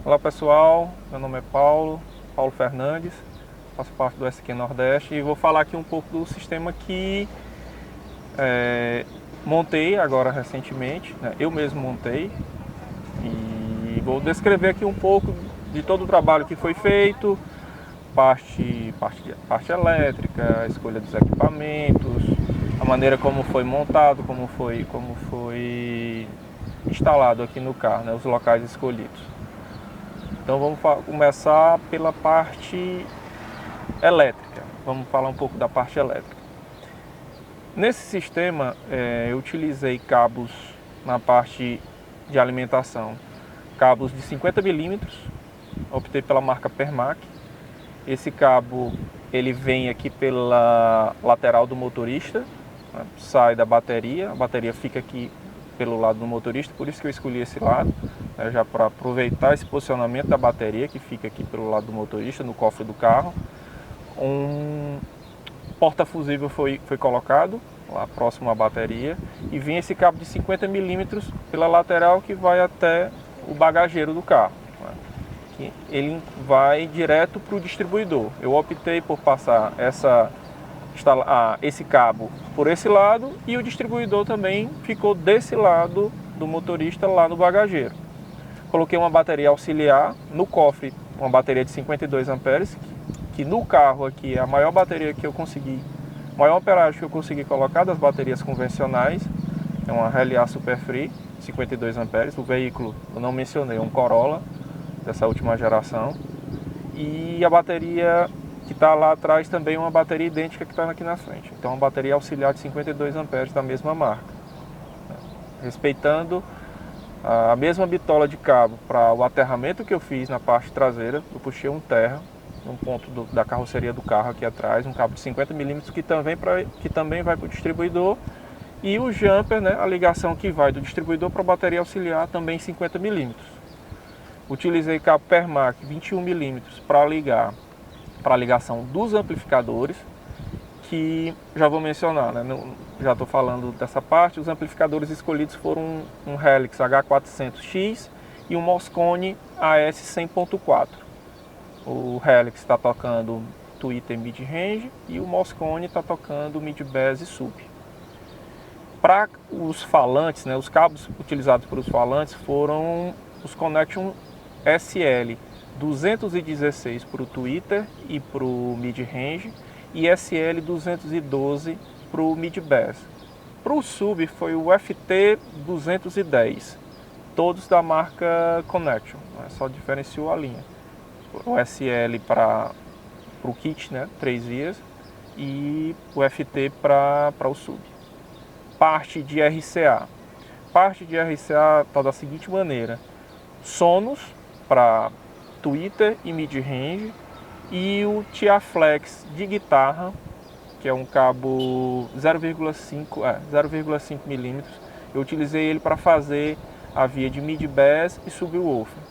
Olá pessoal, meu nome é Paulo Fernandes, faço parte do SQ Nordeste e vou falar aqui um pouco do sistema que montei agora recentemente, né? Eu mesmo montei, e vou descrever aqui um pouco de todo o trabalho que foi feito, parte elétrica, a escolha dos equipamentos, a maneira como foi montado, como foi instalado aqui no carro, né? Os locais escolhidos. Então vamos começar pela parte elétrica. Vamos falar um pouco da parte elétrica. Nesse sistema eu utilizei cabos na parte de alimentação, cabos de 50 milímetros, optei pela marca Permac. Esse cabo ele vem aqui pela lateral do motorista, né? Sai da bateria, a bateria fica aqui pelo lado do motorista, por isso que eu escolhi esse lado, né? Já para aproveitar esse posicionamento da bateria que fica aqui pelo lado do motorista, no cofre do carro. Um porta-fusível foi colocado lá próximo à bateria e vem esse cabo de 50 milímetros pela lateral que vai até o bagageiro do carro, né? Ele vai direto para o distribuidor. Eu optei por passar esse cabo por esse lado e o distribuidor também ficou desse lado do motorista lá no bagageiro. Coloquei uma bateria auxiliar no cofre, uma bateria de 52 amperes, que no carro aqui é a maior bateria que eu consegui, maior amperagem que eu consegui colocar das baterias convencionais. É uma RLA Super Free, 52 amperes. O veículo, eu não mencionei, é um Corolla dessa última geração. E a bateria que está lá atrás também é uma bateria idêntica que está aqui na frente. Então, uma bateria auxiliar de 52 amperes da mesma marca. Respeitando a mesma bitola de cabo para o aterramento que eu fiz na parte traseira, eu puxei um terra num ponto da carroceria do carro aqui atrás, um cabo de 50 milímetros que também vai para o distribuidor, e o jumper, né, a ligação que vai do distribuidor para a bateria auxiliar, também 50 milímetros. Utilizei cabo Permac 21 milímetros para ligar para a ligação dos amplificadores, que já vou mencionar, né? Já estou falando dessa parte. Os amplificadores escolhidos foram um Helix H400X e um Moscone AS 100.4. O Helix está tocando Tweeter Mid-Range e o Moscone está tocando Mid-Bass e Sub. Para os falantes, né, os cabos utilizados para os falantes foram os Connection SL 216 para o Tweeter e para o Mid-Range e SL 212 para o Mid-Bass. Para o Sub foi o FT 210, todos da marca Connection, né? Só diferenciou a linha. O SL para o kit, né, 3 vias, e o FT para o Sub. Parte de RCA. Parte de RCA está da seguinte maneira: Sonos para Tweeter e Mid-Range, e o Tiaflex de guitarra, que é um cabo 0,5 milímetros. Eu utilizei ele para fazer a via de Mid-Bass e Subwoofer.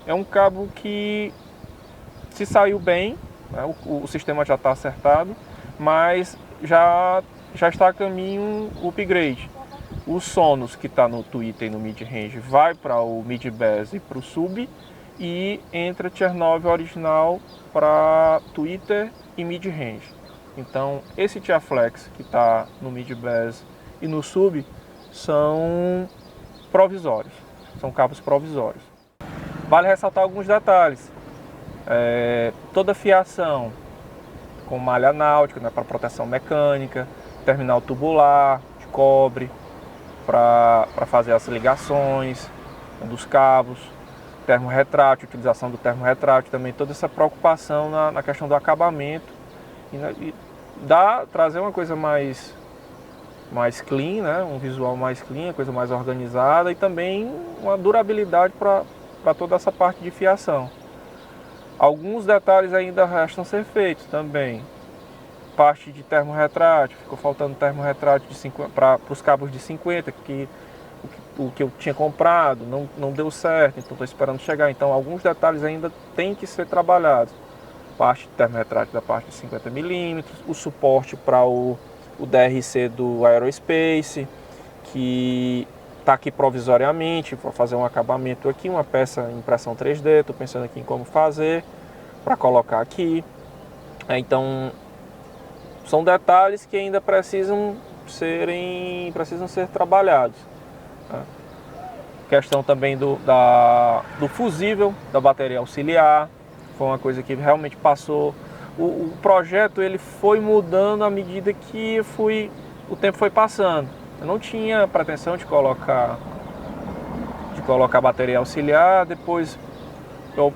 É um cabo que se saiu bem, né? O sistema já está acertado, mas já está a caminho o upgrade. O Sonos, que está no Tweeter e no Mid-Range, vai para o Mid-Bass e para o Sub, e entra Chernobyl original para Tweeter e Mid-Range. Então, esse Tiaflex que está no Mid-Bass e no Sub são provisórios, são cabos provisórios. Vale ressaltar alguns detalhes. Toda fiação com malha náutica, né, para proteção mecânica, terminal tubular de cobre para fazer as ligações dos cabos, termorretrátil, utilização do termorretrátil também, toda essa preocupação na questão do acabamento e trazer uma coisa mais clean, né, um visual mais clean, coisa mais organizada, e também uma durabilidade para toda essa parte de fiação. Alguns detalhes ainda restam ser feitos também. Parte de termorretrátil, ficou faltando termorretrátil para os cabos de 50, que o que eu tinha comprado não deu certo, então estou esperando chegar. Então alguns detalhes ainda têm que ser trabalhados. Parte de termorretrátil da parte de 50 milímetros, o suporte para o DRC do Aerospace, que tá aqui provisoriamente, vou fazer um acabamento aqui, uma peça em impressão 3D, estou pensando aqui em como fazer para colocar aqui. Então, são detalhes que ainda precisam ser trabalhados. Né? Questão também do fusível, da bateria auxiliar, foi uma coisa que realmente passou. O projeto ele foi mudando à medida que o tempo foi passando. Eu não tinha pretensão de colocar bateria auxiliar, depois eu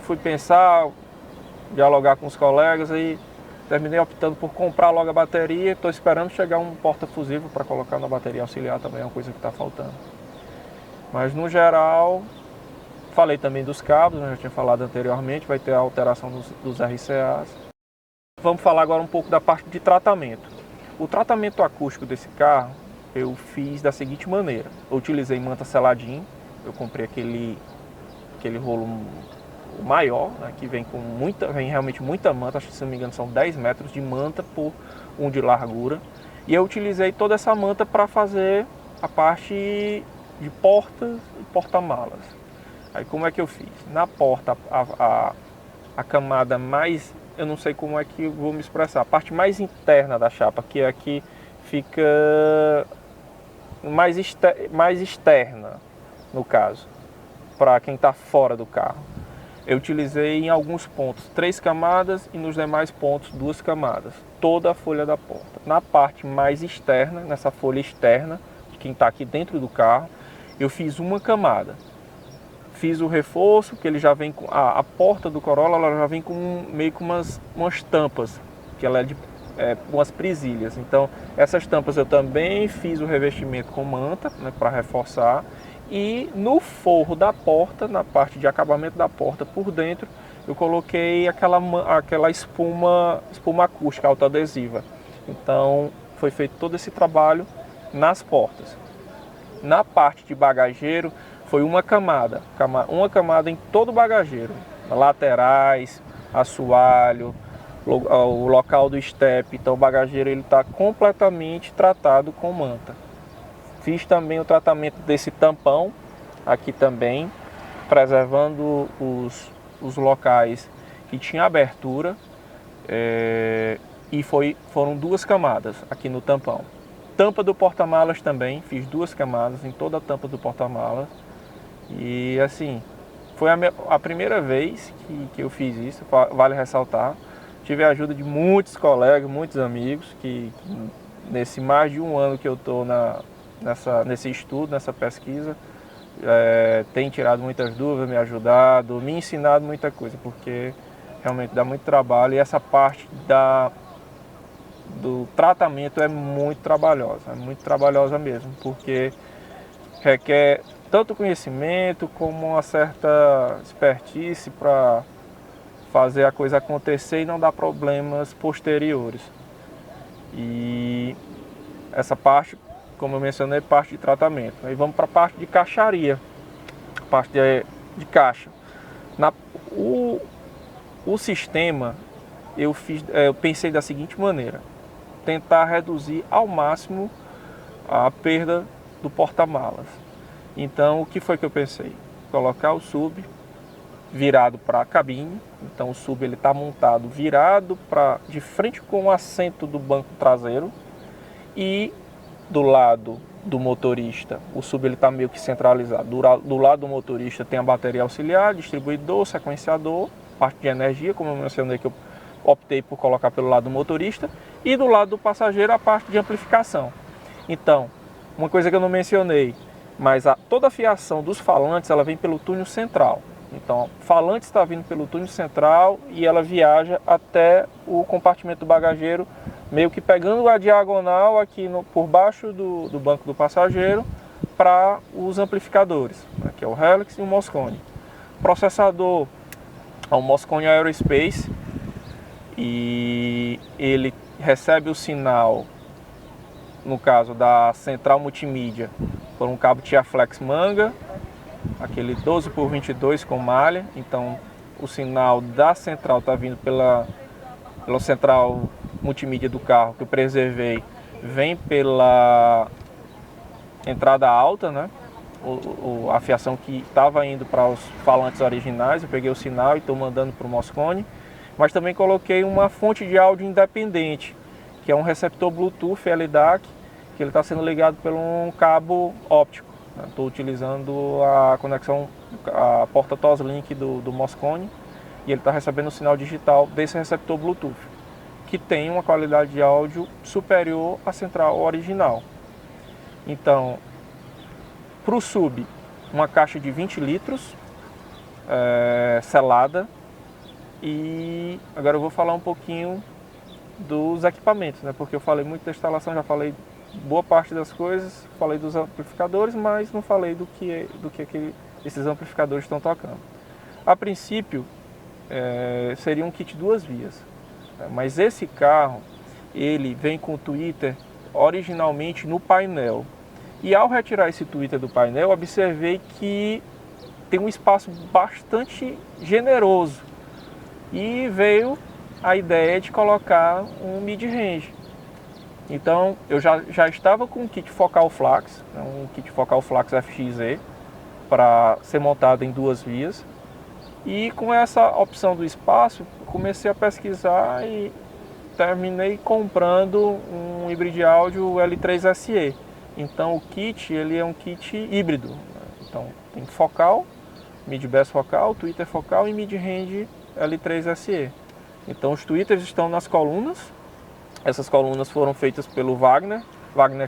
fui pensar, dialogar com os colegas, aí terminei optando por comprar logo a bateria. Estou esperando chegar um porta-fusível para colocar na bateria auxiliar também, é uma coisa que está faltando. Mas no geral, falei também dos cabos, eu já tinha falado anteriormente, vai ter a alteração dos RCAs. Vamos falar agora um pouco da parte de tratamento. O tratamento acústico desse carro eu fiz da seguinte maneira: eu utilizei manta seladinho, eu comprei aquele rolo maior, né, que vem realmente muita manta, acho que se não me engano são 10 metros de manta por 1 de largura, e eu utilizei toda essa manta para fazer a parte de portas e porta-malas. Aí como é que eu fiz? Na porta, a camada mais, eu não sei como é que eu vou me expressar, a parte mais interna da chapa, que aqui fica mais externa, no caso, para quem está fora do carro. Eu utilizei em alguns pontos 3 camadas e nos demais pontos 2 camadas, toda a folha da porta. Na parte mais externa, nessa folha externa, de quem está aqui dentro do carro, eu fiz uma camada. Fiz o reforço, que ele já vem com a porta do Corolla, ela já vem com meio com umas tampas, que ela é de umas presilhas. Então essas tampas eu também fiz o revestimento com manta, né, para reforçar. E no forro da porta, na parte de acabamento da porta por dentro, eu coloquei aquela espuma acústica autoadesiva. Então foi feito todo esse trabalho nas portas. Na parte de bagageiro foi uma camada em todo o bagageiro, laterais, assoalho, o local do step. Então o bagageiro ele está completamente tratado com manta. Fiz também o tratamento desse tampão aqui também, preservando os locais que tinha abertura, e foram 2 camadas aqui no tampão. Tampa do porta-malas também, fiz 2 camadas em toda a tampa do porta-malas. E assim, foi a primeira vez que eu fiz isso, vale ressaltar. Tive a ajuda de muitos colegas, muitos amigos, que nesse mais de um ano que eu estou nesse estudo, nessa pesquisa, tem tirado muitas dúvidas, me ajudado, me ensinado muita coisa, porque realmente dá muito trabalho, e essa parte do tratamento é muito trabalhosa mesmo, porque requer tanto conhecimento como uma certa expertise para fazer a coisa acontecer e não dar problemas posteriores. E essa parte, como eu mencionei, é parte de tratamento. Aí vamos para a parte de caixaria, parte de caixa. O sistema eu pensei da seguinte maneira: tentar reduzir ao máximo a perda do porta-malas. Então o que foi que eu pensei? Colocar o sub virado para a cabine. Então o sub ele está montado virado de frente com o assento do banco traseiro, e do lado do motorista o sub ele está meio que centralizado. Do lado do motorista tem a bateria auxiliar, distribuidor, sequenciador, parte de energia, como eu mencionei, que eu optei por colocar pelo lado do motorista, e do lado do passageiro a parte de amplificação. Então, uma coisa que eu não mencionei, mas toda a fiação dos falantes ela vem pelo túnel central. Então, o falante está vindo pelo túnel central e ela viaja até o compartimento do bagageiro, meio que pegando a diagonal aqui por baixo do banco do passageiro, para os amplificadores, né, que é o Helix e o Moscone. Processador é o Moscone Aerospace, e ele recebe o sinal, no caso da central multimídia, por um cabo TIA-Flex manga, aquele 12x22 com malha. Então o sinal da central está vindo pela central multimídia do carro que eu preservei, vem pela entrada alta, né? A fiação que estava indo para os falantes originais, eu peguei o sinal e estou mandando para o Moscone, mas também coloquei uma fonte de áudio independente, que é um receptor Bluetooth LDAC, que ele está sendo ligado por um cabo óptico. Estou utilizando a conexão, a porta Toslink do Moscone, e ele está recebendo o sinal digital desse receptor Bluetooth, que tem uma qualidade de áudio superior à central original. Então, para o sub, uma caixa de 20 litros, selada. E agora eu vou falar um pouquinho dos equipamentos, né? Porque eu falei muito da instalação, já falei boa parte das coisas, falei dos amplificadores, mas não falei do que esses amplificadores estão tocando. A princípio, seria um kit 2 vias, né? Mas esse carro, ele vem com o tweeter originalmente no painel. E ao retirar esse tweeter do painel, observei que tem um espaço bastante generoso. E veio a ideia de colocar um mid-range. Então eu já estava com um kit focal flax, um kit focal flax FXE, para ser montado em 2 vias. E com essa opção do espaço, comecei a pesquisar e terminei comprando um híbrido áudio L3 SE. Então o kit, ele é um kit híbrido. Então tem focal, mid-bass focal, tweeter focal e mid-range L3 SE. Então os tweeters estão nas colunas. Essas colunas foram feitas pelo Wagner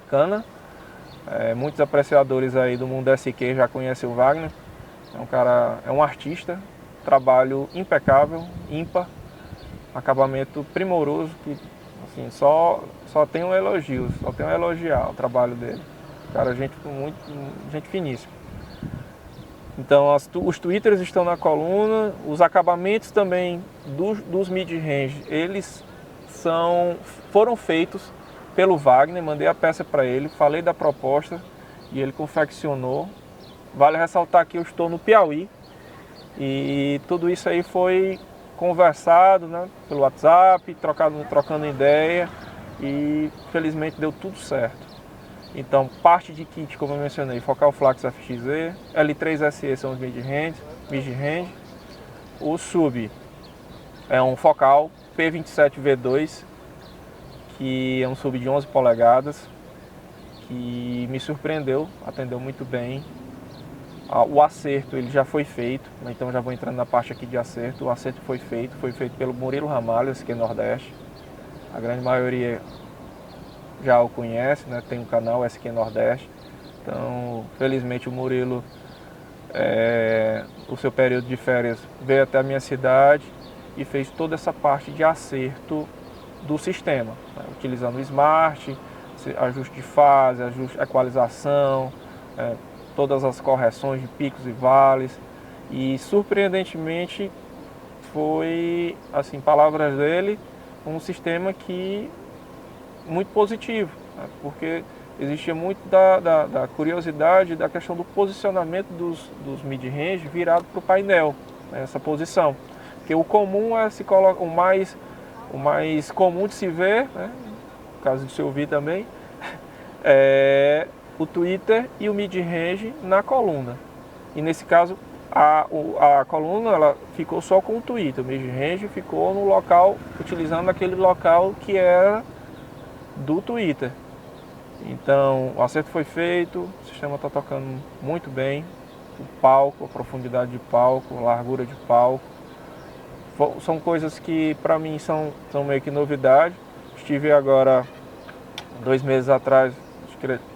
Cana. Muitos apreciadores aí do mundo SQ já conhecem o Wagner. É um cara, é um artista, trabalho impecável, ímpar, acabamento primoroso, que assim, só tenho elogios, só tenho a elogiar o trabalho dele. Cara, gente finíssima. Então os tweeters estão na coluna, os acabamentos também dos mid-range, eles foram feitos pelo Wagner, mandei a peça para ele, falei da proposta e ele confeccionou. Vale ressaltar que eu estou no Piauí e tudo isso aí foi conversado, né, pelo WhatsApp, trocando ideia e felizmente deu tudo certo. Então, parte de kit, como eu mencionei, focal flax FXE, L3 SE são os mid-range. O sub é um focal P27 V2, que é um sub de 11 polegadas, que me surpreendeu, atendeu muito bem. O acerto ele já foi feito, então já vou entrando na parte aqui de acerto. O acerto foi feito pelo Murilo Ramalho, SQ Nordeste. A grande maioria já o conhece, né? Tem um canal SQ Nordeste. Então, felizmente o Murilo, o seu período de férias, veio até a minha cidade e fez toda essa parte de acerto do sistema, né? Utilizando o Smart, ajuste de fase, equalização, todas as correções de picos e vales. E surpreendentemente foi, assim, palavras dele, um sistema que muito positivo, né? Porque existia muito da curiosidade da questão do posicionamento dos mid-range virado para o painel, né? Essa posição. Porque o comum é se coloca, o mais comum de se ver, né? No caso de se ouvir também, é o tweeter e o mid-range na coluna. E nesse caso a coluna ela ficou só com o tweeter, o mid-range ficou no local, utilizando aquele local que era do tweeter. Então o acerto foi feito, o sistema está tocando muito bem, o palco, a profundidade de palco, a largura de palco, são coisas que para mim são meio que novidade. Estive agora 2 meses atrás,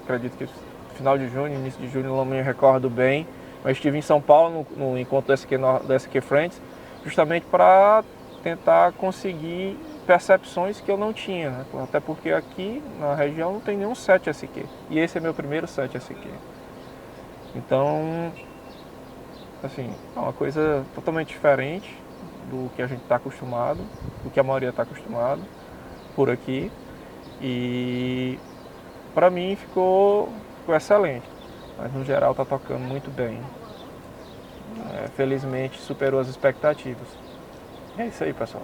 acredito que final de junho, início de junho, não me recordo bem, mas estive em São Paulo no encontro do SQ Friends, justamente para tentar conseguir percepções que eu não tinha, né? Até porque aqui na região não tem nenhum set SQ, e esse é meu primeiro set SQ. Então, assim, é uma coisa totalmente diferente do que a gente está acostumado, do que a maioria está acostumado por aqui, e para mim ficou excelente, mas no geral está tocando muito bem. Felizmente superou as expectativas. É isso aí, pessoal.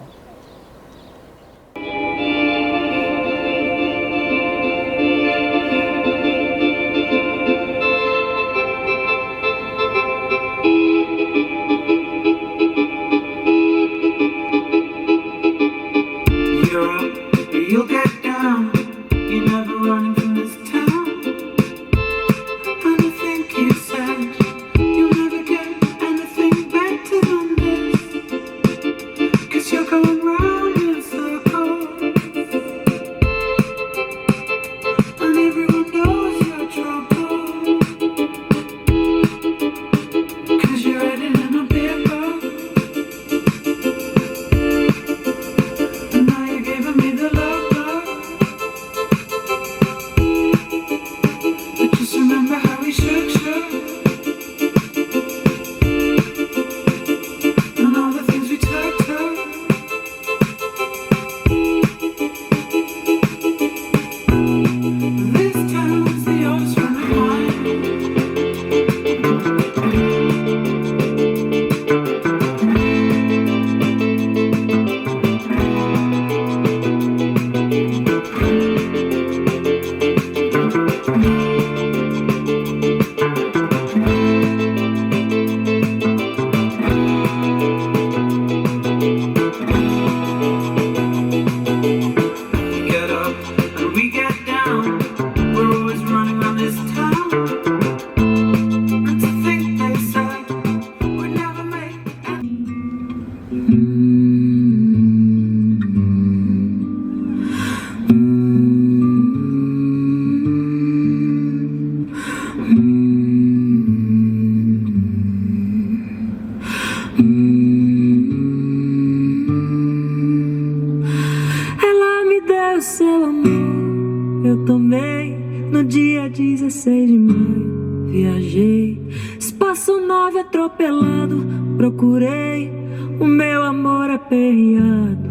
procurei o meu amor aperreado.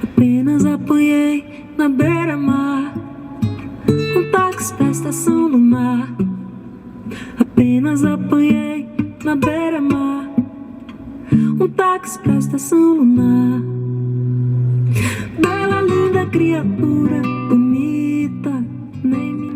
Apenas apanhei na beira-mar um táxi da estação lunar. Apenas apanhei na beira-mar um táxi da estação lunar. Bela, linda criatura, bonita, nem me...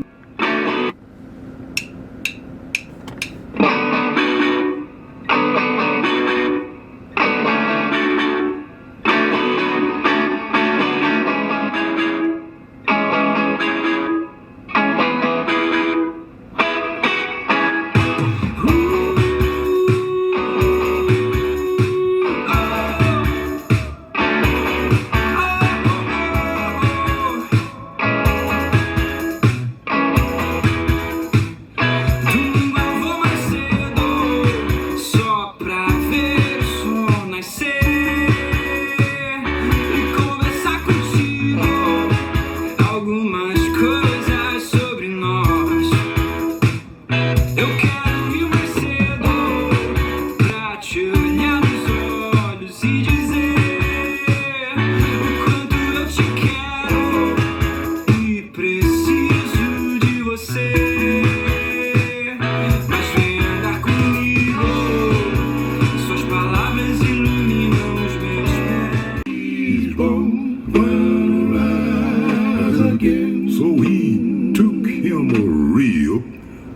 So he took him a rib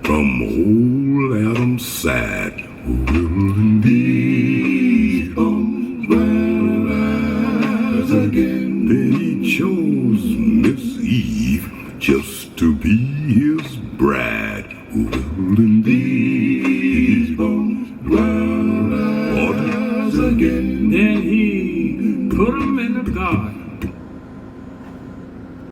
from old Adam's side. Will these bones will rise again? Then he chose Miss Eve just to be his bride. Will these bones will rise again? Then he put him in the garden